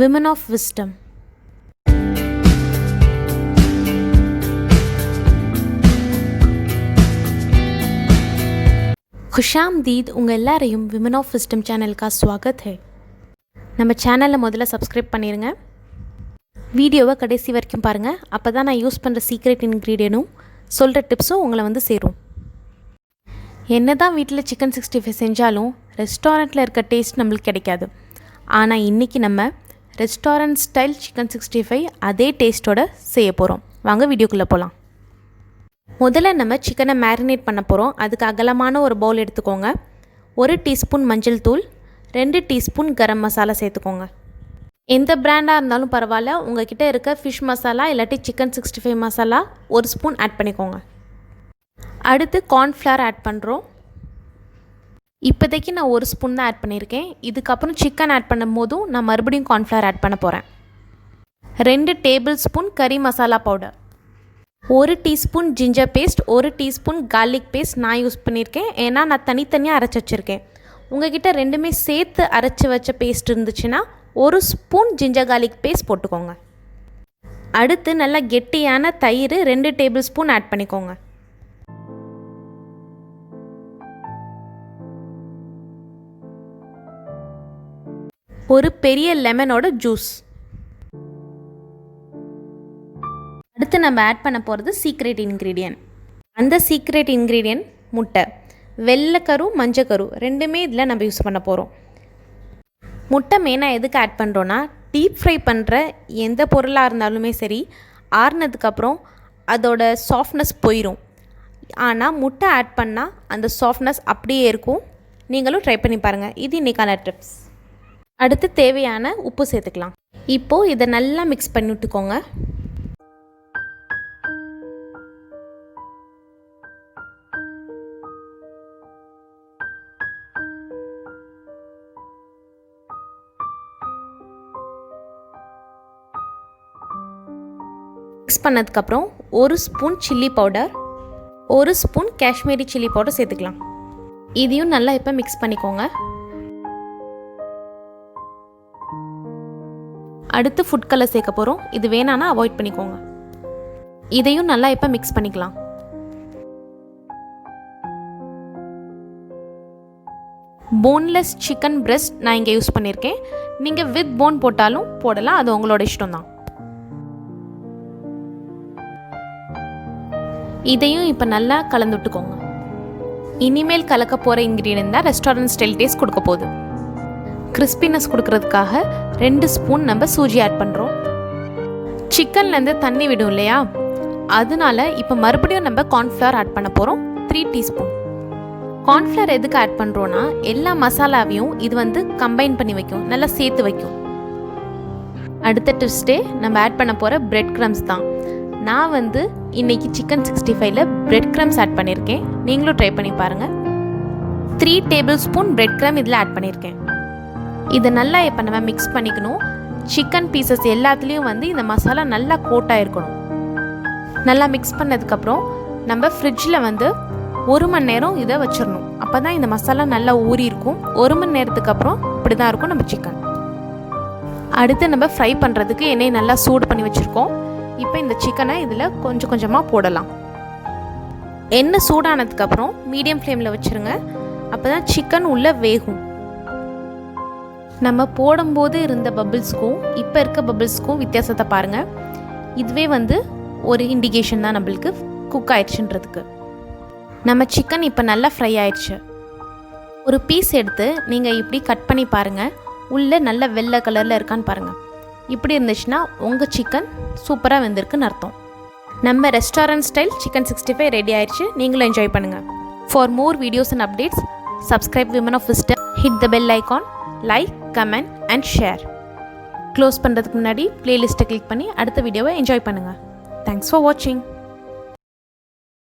Women of Wisdom. खुशामदीद உங்கள் எல்லாரையும் women of wisdom சேனலுக்கு ஸ்வாகத் है. நம்ம சேனலை முதல்ல சப்ஸ்கிரைப் பண்ணிடுங்க. வீடியோவை கடைசி வரைக்கும் பாருங்கள். அப்போ தான் நான் யூஸ் பண்ணுற சீக்ரெட் இன்க்ரீடியனும் சொல்கிற டிப்ஸும் உங்களை வந்து சேரும். என்ன தான் வீட்டில் சிக்கன் 65 செஞ்சாலும் ரெஸ்டாரண்ட்டில் இருக்க டேஸ்ட் நம்மளுக்கு கிடைக்காது. ஆனால் இன்றைக்கி நம்ம ரெஸ்டாரண்ட் ஸ்டைல் சிக்கன் 65 அதே டேஸ்ட்டோட செய்ய போகிறோம். வாங்க வீடியோக்குள்ளே போகலாம். முதல்ல நம்ம சிக்கனை மேரினேட் பண்ண போகிறோம். அதுக்கு அகலமான ஒரு பவுல் எடுத்துக்கோங்க. 1 டீஸ்பூன் மஞ்சள் தூள், 2 டீஸ்பூன் கரம் மசாலா சேர்த்துக்கோங்க. எந்த பிராண்டாக இருந்தாலும் பரவாயில்ல. உங்கள் கிட்டே இருக்க ஃபிஷ் மசாலா இல்லாட்டி சிக்கன் 65 மசாலா 1 ஸ்பூன் ஆட் பண்ணிக்கோங்க. அடுத்து கார்ன்ஃப்ளவர் ஆட் பண்ணுறோம். இப்போதைக்கு நான் 1 ஸ்பூன் தான் ஆட் பண்ணியிருக்கேன். இதுக்கப்புறம் சிக்கன் ஆட் பண்ணும் போதும் நான் மறுபடியும் கார்ன்ஃப்ளவர் ஆட் பண்ண போகிறேன். 2 tablespoon curry masala powder, 1 teaspoon ginger paste, 1 teaspoon garlic paste நான் யூஸ் பண்ணியிருக்கேன். ஏன்னா நான் தனித்தனியாக அரைச்சி வச்சுருக்கேன். உங்கள்கிட்ட ரெண்டுமே சேர்த்து அரைச்சி வச்ச பேஸ்ட் இருந்துச்சுன்னா 1 ஸ்பூன் ஜிஞ்சர் கார்லிக் பேஸ்ட் போட்டுக்கோங்க. அடுத்து நல்லா கெட்டியான தயிர் 2 டேபிள் ஸ்பூன் ஆட் பண்ணிக்கோங்க. ஒரு பெரிய லெமனோட ஜூஸ். அடுத்து நம்ம ஆட் பண்ண போகிறது சீக்ரெட் இன்க்ரீடியன்ட். அந்த சீக்ரெட் இன்க்ரீடியன்ட் முட்டை. வெள்ளைக்கரு மஞ்சக்கரு ரெண்டுமே இதில் நம்ம யூஸ் பண்ண போகிறோம். முட்டை மெயினாக எதுக்கு ஆட் பண்ணுறோன்னா, டீப் ஃப்ரை பண்ணுற எந்த பொருளாக இருந்தாலுமே சரி ஆறுனதுக்கப்புறம் அதோட சாஃப்ட்னஸ் போயிடும். ஆனால் முட்டை ஆட் பண்ணால் அந்த சாஃப்ட்னஸ் அப்படியே இருக்கும். நீங்களும் ட்ரை பண்ணி பாருங்கள். இது இன்றைக்கான டிப்ஸ். அடுத்து தேவையான உப்பு சேர்த்துக்கலாம். இப்போது இதை நல்லா மிக்ஸ் பண்ணி விட்டுக்கோங்க. மிக்ஸ் பண்ணதுக்கப்புறம் 1 spoon chilli powder, 1 spoon Kashmiri chilli powder சேர்த்துக்கலாம். இதையும் நல்லா இப்போ மிக்ஸ் பண்ணிக்கோங்க. அடுத்து ஃபுட் கலர் சேர்க்க போகிறோம். இது வேணான்னா அவாய்ட் பண்ணிக்கோங்க. இதையும் நல்லா இப்போ மிக்ஸ் பண்ணிக்கலாம். போன்லெஸ் சிக்கன் பிரெஸ்ட் நான் இங்கே யூஸ் பண்ணியிருக்கேன். நீங்கள் வித் போன் போட்டாலும் போடலாம், அது உங்களோட இஷ்டம் தான். இதையும் இப்போ நல்லா கலந்து விட்டுக்கோங்க. இனிமேல் கலக்க போகிற இன்க்ரீடியன்ட் தான் ரெஸ்டாரண்ட் ஸ்டைல் டேஸ்ட் கொடுக்க போகுது. கிறிஸ்பினஸ் கொடுக்கறதுக்காக 2 ஸ்பூன் நம்ம சூஜி ஆட் பண்ணுறோம். சிக்கன்லேருந்து தண்ணி விடும் இல்லையா, அதனால இப்போ மறுபடியும் நம்ம கார்ன்ஃப்ளவர் ஆட் பண்ண போகிறோம். 3 டீஸ்பூன். கார்ன்ஃப்ளவர் எதுக்கு ஆட் பண்ணுறோன்னா, எல்லா மசாலாவையும் இது வந்து கம்பைன் பண்ணி வைக்கும், நல்லா சேர்த்து வைக்கும். அடுத்த டிப்ஸ்டே நம்ம ஆட் பண்ண போகிற பிரெட் க்ரம்ஸ் தான். நான் வந்து இன்றைக்கி சிக்கன் 65ல் பிரெட் க்ரம்ஸ் ஆட் பண்ணியிருக்கேன். நீங்களும் ட்ரை பண்ணி பாருங்கள். 3 டேபிள் ஸ்பூன் பிரெட் க்ரம் இதில் ஆட் பண்ணியிருக்கேன். இதை நல்லா இப்போ நம்ம மிக்ஸ் பண்ணிக்கணும். சிக்கன் பீசஸ் எல்லாத்துலேயும் வந்து இந்த மசாலா நல்லா கோட்டாக இருக்கணும். நல்லா மிக்ஸ் பண்ணதுக்கப்புறம் நம்ம ஃப்ரிட்ஜில் வந்து 1 மணி நேரம் இதை வச்சிடணும். அப்போ தான் இந்த மசாலா நல்லா ஊறி இருக்கும். 1 மணி நேரத்துக்கு அப்புறம் இப்படி தான் இருக்கும் நம்ம சிக்கன். அடுத்து நம்ம ஃப்ரை பண்ணுறதுக்கு எண்ணெய் நல்லா சூடு பண்ணி வச்சுருக்கோம். இப்போ இந்த சிக்கனை இதில் கொஞ்சம் கொஞ்சமாக போடலாம். எண்ணெய் சூடானதுக்கப்புறம் மீடியம் ஃப்ளேமில் வச்சுருங்க. அப்போ தான் சிக்கன் உள்ளே வேகும். நம்ம போடும்போது இருந்த பபிள்ஸ்க்கும் இப்போ இருக்க பபிள்ஸ்க்கும் வித்தியாசத்தை பாருங்கள். இதுவே வந்து ஒரு இண்டிகேஷன் தான் நம்மளுக்கு குக் ஆயிடுச்சுன்றதுக்கு. நம்ம சிக்கன் இப்போ நல்லா ஃப்ரை ஆயிடுச்சு. ஒரு பீஸ் எடுத்து நீங்கள் இப்படி கட் பண்ணி பாருங்கள். உள்ளே நல்ல வெள்ளை கலரில் இருக்கான்னு பாருங்கள். இப்படி இருந்துச்சுன்னா உங்கள் சிக்கன் சூப்பராக வெந்திருக்குன்னு அர்த்தம். நம்ம ரெஸ்டாரண்ட் ஸ்டைல் சிக்கன் 65 ரெடி ஆயிடுச்சு. நீங்களும் என்ஜாய் பண்ணுங்கள். For more videos and updates subscribe women of wisdom. Hit the bell icon. Like, comment and share. Close பண்ணுறதுக்கு முன்னாடி பிளேலிஸ்ட்டை கிளிக் பண்ணி அடுத்த வீடியோவை என்ஜாய் பண்ணுங்கள். தேங்க்ஸ் ஃபார் வாட்சிங்.